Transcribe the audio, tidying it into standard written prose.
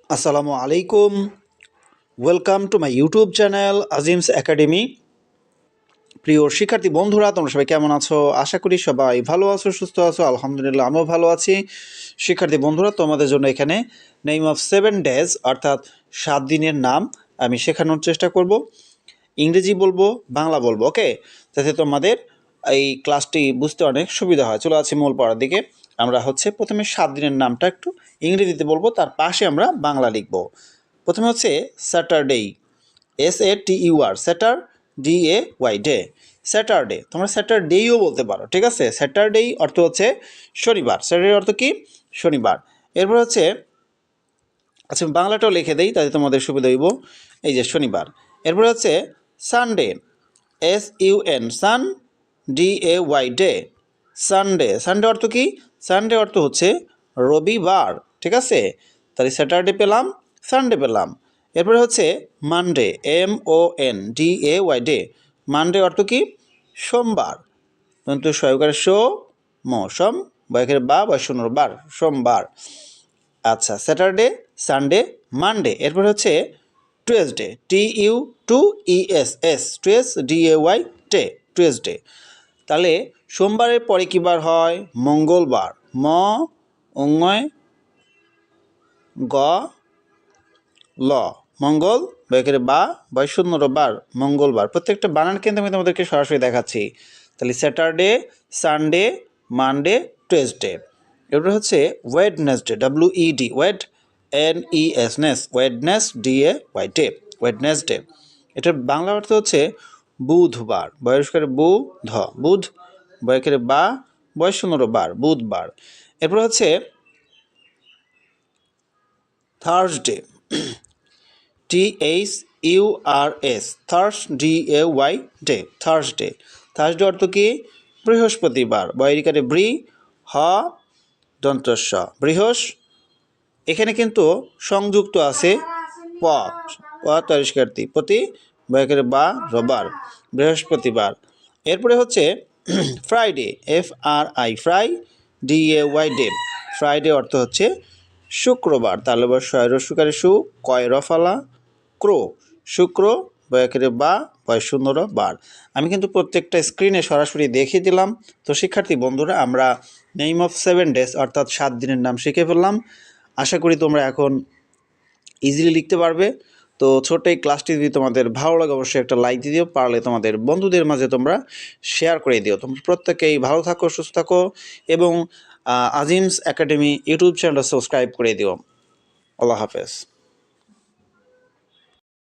আসসালামু আলাইকুম। Welcome to my YouTube channel Azim's academy. প্রিয় শিক্ষার্থী বন্ধুরা, তোমরা সবাই কেমন আছো? আশা করি সবাই ভালো আছো, সুস্থ আছো। আলহামদুলিল্লাহ, আমিও ভালো আছি। শিক্ষার্থী বন্ধুরা, তোমাদের জন্য এখানে নেম অফ 7 ডেজ অর্থাৎ 7 দিনের নাম আমি শেখানোর চেষ্টা করব। ইংরেজি বলবো, বাংলা বলবো, ওকে, যাতে তোমাদের এই ক্লাসটি বুঝতে অনেক সুবিধা হয়। চলে আছি মূল পড়ার দিকে। আমরা প্রথমে 7 দিনের নামটা একটু ইংরেজিতে বলবো, তার পাশে আমরা বাংলা লিখব। প্রথমে Saturday, SATUR, SATURDAY, day. Saturday, তোমরা স্যাটারডেও বলতে পারো, ঠিক আছে। স্যাটারডে অর্থ শনিবার। স্যাটারডে অর্থ কি? শনিবার। এরপর আচ্ছা, বাংলাটাও লিখে দেই তাতে তোমাদের সুবিধা হইব। এই যে শনিবার। এরপর সানডে, SUN, সান, DAY, ডে। সানডে, সানডে অর্থ কি? সানডে অর্থ রবিবার, ঠিক আছে। তাহলে স্যাটারডে পেলাম, সানডে পেলাম। এরপরে মানডে, MONDAY, ডে। মানডে অর্থ কি? সোমবার। কিন্তু সহকারে সোম, বয়কের বা শূন্যর বার, সোমবার। আচ্ছা, স্যাটারডে, সানডে, মানডে। এরপর Tuesday, TUESS, TUESDAY, day, Tuesday. তাহলে সোমবারের পরে কী বার হয়? মঙ্গলবার। অঙ্গয় গ ল, মঙ্গল, বয়কের বা শূন্যর বার, মঙ্গলবার। প্রত্যেকটা বানান কিন্তু আমি তোমাদেরকে সরাসরি দেখাচ্ছি। তাহলে স্যাটারডে, সানডে, মানডে, টুয়েসডে। এরপর Wednesday, WED, NES, Wednesday, day, Wednesday. এটার বাংলা অর্থ বুধবার। বয়স্কের বুধ, বয়কের বা শূন্যর বার, বুধবার। এরপর Thursday, THURS, THURSDAY, day, Thursday. Thursday অর্থ কি? বৃহস্পতিবার। বয়রিকারে বৃ, হ, দন্তস্ব, বৃহস। এখানে কিন্তু সংযুক্ত আছে প, তরিষ্কারতি, প্রতি, বয়কের বা, রবার, বৃহস্পতিবার। এরপরে Friday, FRI, fry, DAY, day. Friday অর্থ শুক্রবার। তাহলে রসুকারে সু, কয় রফালা, ক্রো, শুক্র, বয়কের বা, শূন্যর বার। আমি কিন্তু প্রত্যেকটা স্ক্রিনে সরাসরি দেখিয়ে দিলাম। তো শিক্ষার্থী বন্ধুরা, আমরা নেম অফ 7 ডেজ অর্থাৎ 7 দিনের নাম শিখে ফেললাম। আশা করি তোমরা এখন ইজিলি লিখতে পারবে। তো ছোট্ট এই ক্লাসটি যদি তোমাদের ভালো লাগে, অবশ্যই একটা লাইক দিয়ে দিও। পারলে তোমাদের বন্ধুদের মাঝে তোমরা শেয়ার করে দিও। তোমরা প্রত্যেকেই ভালো থাকো, সুস্থ থাকো এবং আজিমস একাডেমি ইউটিউব চ্যানেলটা সাবস্ক্রাইব করে দিও। আল্লাহ হাফেজ।